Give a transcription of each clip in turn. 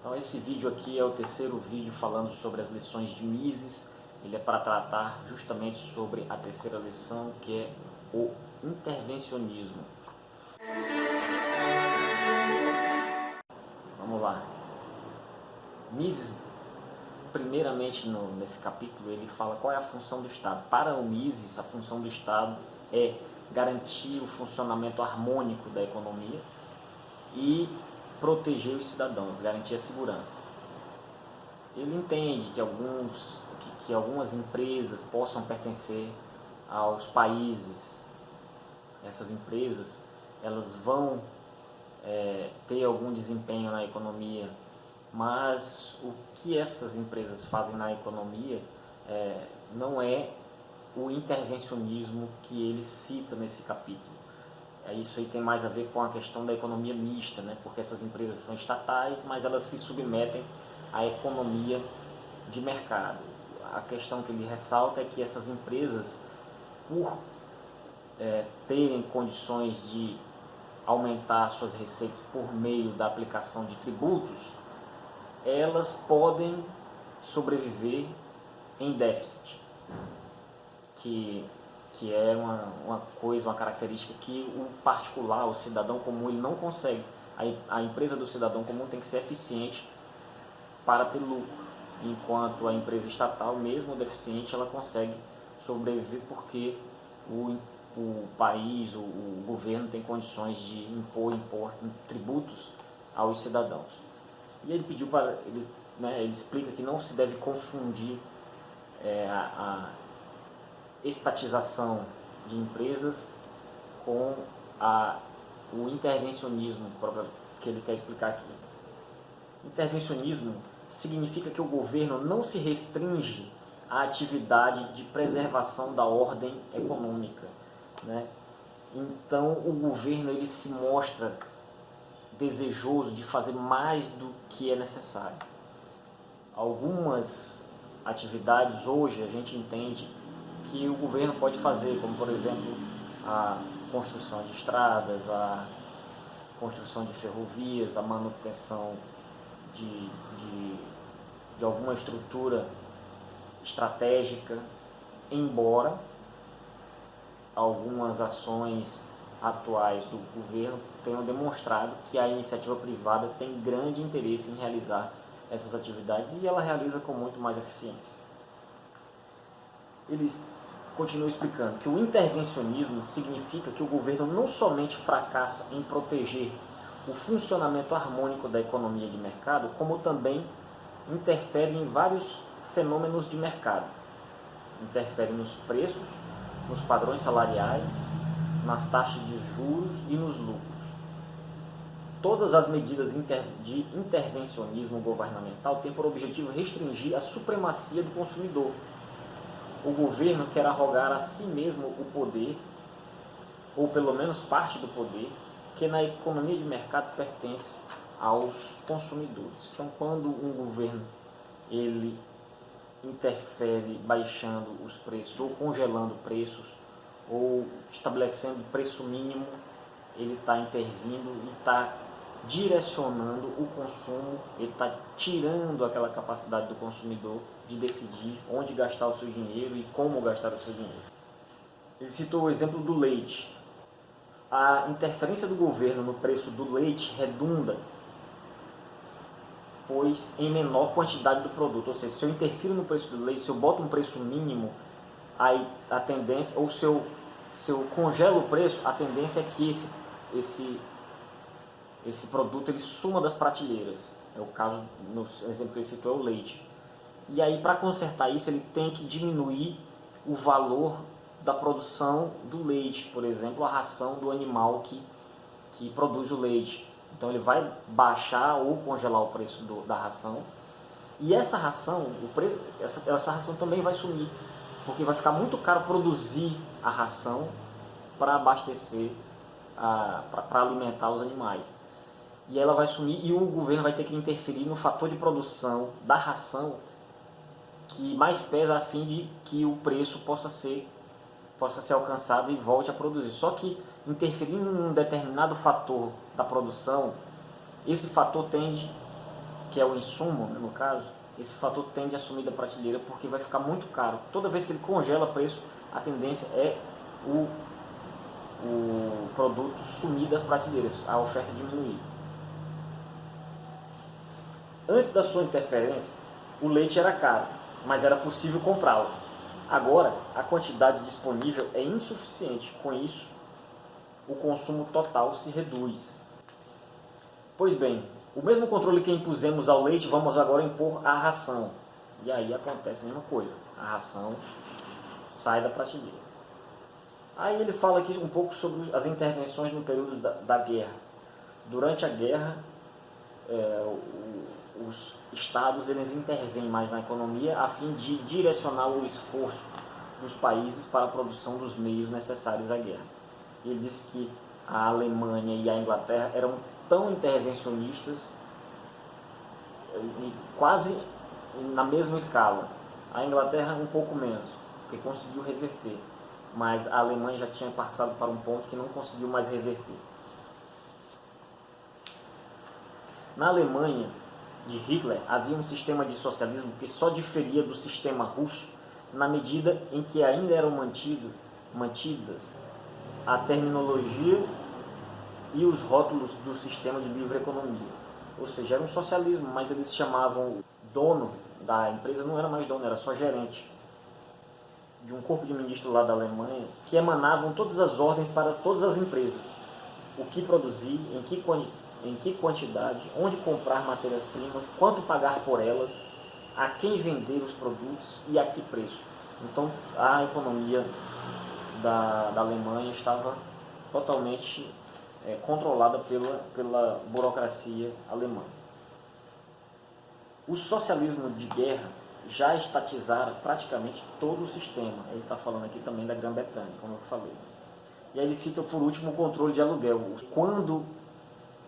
Então esse vídeo aqui é o terceiro vídeo falando sobre as lições de Mises. Ele é para tratar justamente sobre a terceira lição, que é o intervencionismo. Vamos lá. Mises, primeiramente nesse capítulo, ele fala qual é a função do Estado. Para o Mises, a função do Estado é garantir o funcionamento harmônico da economia e proteger os cidadãos, garantir a segurança. Ele entende que algumas empresas possam pertencer aos países. Essas empresas elas vão ter algum desempenho na economia, mas o que essas empresas fazem na economia não é o intervencionismo que ele cita nesse capítulo. Isso aí tem mais a ver com a questão da economia mista, né? Porque essas empresas são estatais, mas elas se submetem à economia de mercado. A questão que ele ressalta é que essas empresas, por terem condições de aumentar suas receitas por meio da aplicação de tributos, elas podem sobreviver em déficit, que é uma característica que o particular, o cidadão comum, ele não consegue. A empresa do cidadão comum tem que ser eficiente para ter lucro, enquanto a empresa estatal, mesmo deficiente, ela consegue sobreviver porque o país, o governo tem condições de impor tributos aos cidadãos. E ele pediu para ele explica que não se deve confundir a estatização de empresas com o intervencionismo que ele quer explicar aqui. Intervencionismo significa que o governo não se restringe à atividade de preservação da ordem econômica, né? Então o governo ele se mostra desejoso de fazer mais do que é necessário. Algumas atividades hoje a gente entende que o governo pode fazer, como por exemplo a construção de estradas, a construção de ferrovias, a manutenção de alguma estrutura estratégica, embora algumas ações atuais do governo tenham demonstrado que a iniciativa privada tem grande interesse em realizar essas atividades e ela realiza com muito mais eficiência. Ele continua explicando que o intervencionismo significa que o governo não somente fracassa em proteger o funcionamento harmônico da economia de mercado, como também interfere em vários fenômenos de mercado. Interfere nos preços, nos padrões salariais, nas taxas de juros e nos lucros. Todas as medidas de intervencionismo governamental têm por objetivo restringir a supremacia do consumidor. O governo quer arrogar a si mesmo o poder, ou pelo menos parte do poder, que na economia de mercado pertence aos consumidores. Então, quando um governo ele interfere baixando os preços, ou congelando preços, ou estabelecendo preço mínimo, ele está intervindo e está direcionando o consumo, ele está tirando aquela capacidade do consumidor de decidir onde gastar o seu dinheiro e como gastar o seu dinheiro. Ele citou o exemplo do leite. A interferência do governo no preço do leite redunda, pois em menor quantidade do produto. Ou seja, se eu interfiro no preço do leite, se eu boto um preço mínimo, aí a tendência, ou se eu congelo o preço, a tendência é que esse produto ele suma das prateleiras. É o caso, no exemplo que ele citou, é o leite. E aí, para consertar isso, ele tem que diminuir o valor da produção do leite, por exemplo, a ração do animal que produz o leite. Então ele vai baixar ou congelar o preço da ração, e essa ração, essa ração também vai sumir, porque vai ficar muito caro produzir a ração para abastecer, para alimentar os animais. E ela vai sumir e o governo vai ter que interferir no fator de produção da ração que mais pesa, a fim de que o preço possa ser alcançado e volte a produzir. Só que interferindo em um determinado fator da produção, esse fator tende que é o insumo, no caso, esse fator tende a sumir da prateleira porque vai ficar muito caro. Toda vez que ele congela preço, a tendência é o produto sumir das prateleiras, a oferta diminuir. Antes da sua interferência, o leite era caro, mas era possível comprá-lo. Agora, a quantidade disponível é insuficiente. Com isso, o consumo total se reduz. Pois bem, o mesmo controle que impusemos ao leite, vamos agora impor à ração. E aí acontece a mesma coisa. A ração sai da prateleira. Aí ele fala aqui um pouco sobre as intervenções no período da guerra. Durante a guerra, os estados eles intervêm mais na economia a fim de direcionar o esforço dos países para a produção dos meios necessários à guerra. E ele disse que a Alemanha e a Inglaterra eram tão intervencionistas, quase na mesma escala. A Inglaterra um pouco menos, porque conseguiu reverter, mas a Alemanha já tinha passado para um ponto que não conseguiu mais reverter. Na Alemanha de Hitler havia um sistema de socialismo que só diferia do sistema russo na medida em que ainda eram mantidas a terminologia e os rótulos do sistema de livre economia. Ou seja, era um socialismo, mas eles chamavam o dono da empresa, não era mais dono, era só gerente de um corpo de ministros lá da Alemanha, que emanavam todas as ordens para todas as empresas. O que produzir, em que quantidade, onde comprar matérias-primas, quanto pagar por elas, a quem vender os produtos e a que preço. Então a economia da Alemanha estava totalmente controlada pela burocracia alemã. O socialismo de guerra já estatizara praticamente todo o sistema. Ele está falando aqui também da Grã-Bretanha, como eu falei. E aí ele cita por último o controle de aluguel. Quando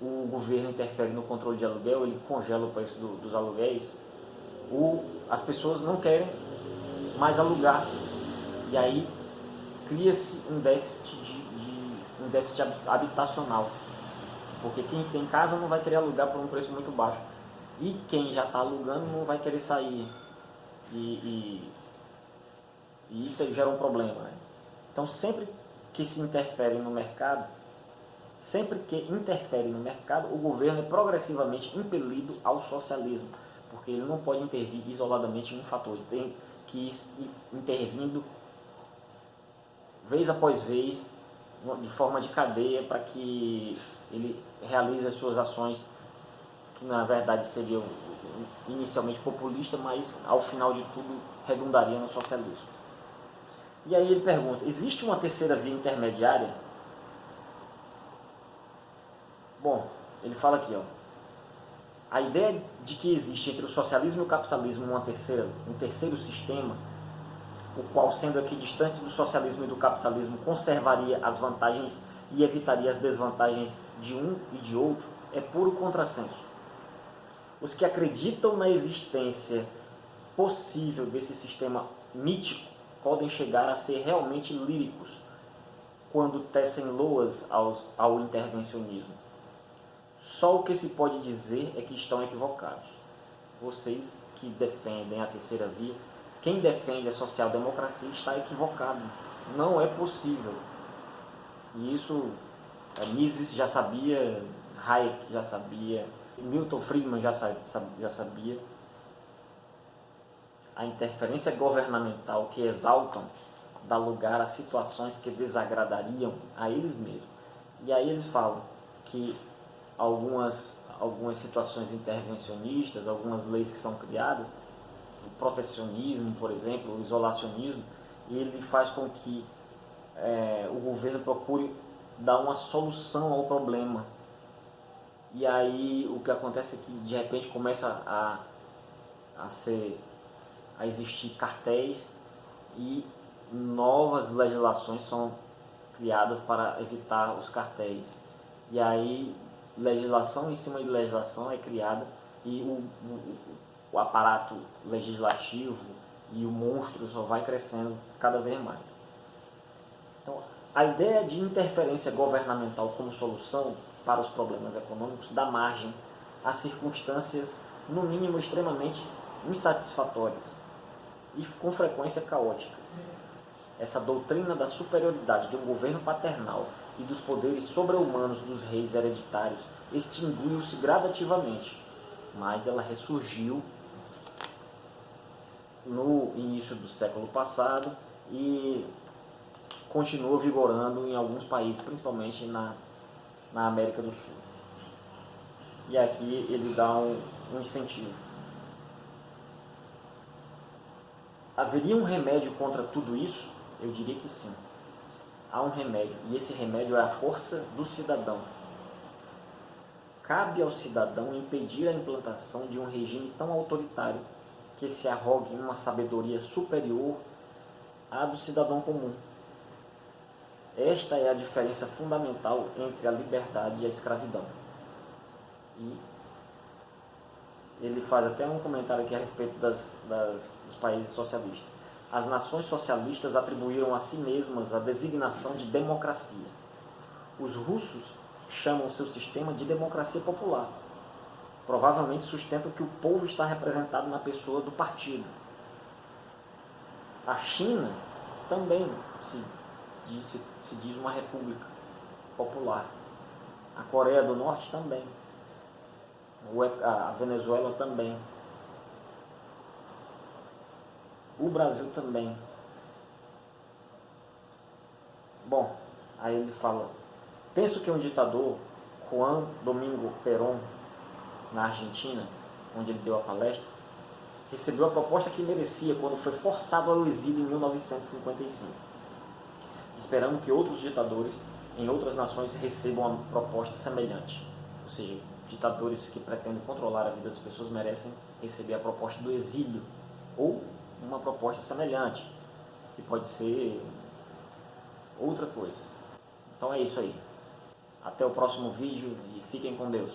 o governo interfere no controle de aluguel, ele congela o preço dos aluguéis, as pessoas não querem mais alugar. E aí cria-se um déficit habitacional, porque quem tem casa não vai querer alugar por um preço muito baixo, e quem já está alugando não vai querer sair, e isso gera um problema, né? Então sempre que interfere no mercado, o governo é progressivamente impelido ao socialismo, porque ele não pode intervir isoladamente em um fator, ele tem que ir intervindo vez após vez, de forma de cadeia, para que ele realize as suas ações, que na verdade seriam inicialmente populistas, mas ao final de tudo redundaria no socialismo. E aí ele pergunta, existe uma terceira via intermediária? Bom, ele fala aqui, a ideia de que existe entre o socialismo e o capitalismo um terceiro sistema, o qual, sendo aqui distante do socialismo e do capitalismo, conservaria as vantagens e evitaria as desvantagens de um e de outro, é puro contrassenso. Os que acreditam na existência possível desse sistema mítico podem chegar a ser realmente líricos quando tecem loas ao intervencionismo. Só o que se pode dizer é que estão equivocados. Vocês que defendem a terceira via, quem defende a social-democracia está equivocado. Não é possível. E isso Mises já sabia, Hayek já sabia, Milton Friedman já sabia. A interferência governamental que exaltam dá lugar a situações que desagradariam a eles mesmos. E aí eles falam que algumas situações intervencionistas, algumas leis que são criadas, o protecionismo, por exemplo, o isolacionismo, ele faz com que o governo procure dar uma solução ao problema. E aí o que acontece é que de repente começa a existir cartéis e novas legislações são criadas para evitar os cartéis. E aí legislação em cima de legislação é criada e o aparato legislativo e o monstro só vai crescendo cada vez mais. Então, a ideia de interferência governamental como solução para os problemas econômicos dá margem a circunstâncias no mínimo extremamente insatisfatórias e com frequência caóticas. Essa doutrina da superioridade de um governo paternal e dos poderes sobre-humanos dos reis hereditários extinguiu-se gradativamente, mas ela ressurgiu no início do século passado e continua vigorando em alguns países, principalmente na América do Sul. E aqui ele dá um incentivo. Haveria um remédio contra tudo isso? Eu diria que sim. Há um remédio, e esse remédio é a força do cidadão. Cabe ao cidadão impedir a implantação de um regime tão autoritário que se arrogue uma sabedoria superior à do cidadão comum. Esta é a diferença fundamental entre a liberdade e a escravidão. E ele faz até um comentário aqui a respeito dos países socialistas. As nações socialistas atribuíram a si mesmas a designação de democracia. Os russos chamam seu sistema de democracia popular. Provavelmente sustentam que o povo está representado na pessoa do partido. A China também se diz uma república popular. A Coreia do Norte também. A Venezuela também. O Brasil também. Bom, aí ele fala: penso que um ditador, Juan Domingo Perón, na Argentina, onde ele deu a palestra, recebeu a proposta que merecia quando foi forçado ao exílio em 1955. Esperamos que outros ditadores em outras nações recebam uma proposta semelhante. Ou seja, ditadores que pretendem controlar a vida das pessoas merecem receber a proposta do exílio ou uma proposta semelhante, que pode ser outra coisa. Então é isso aí. Até o próximo vídeo e fiquem com Deus.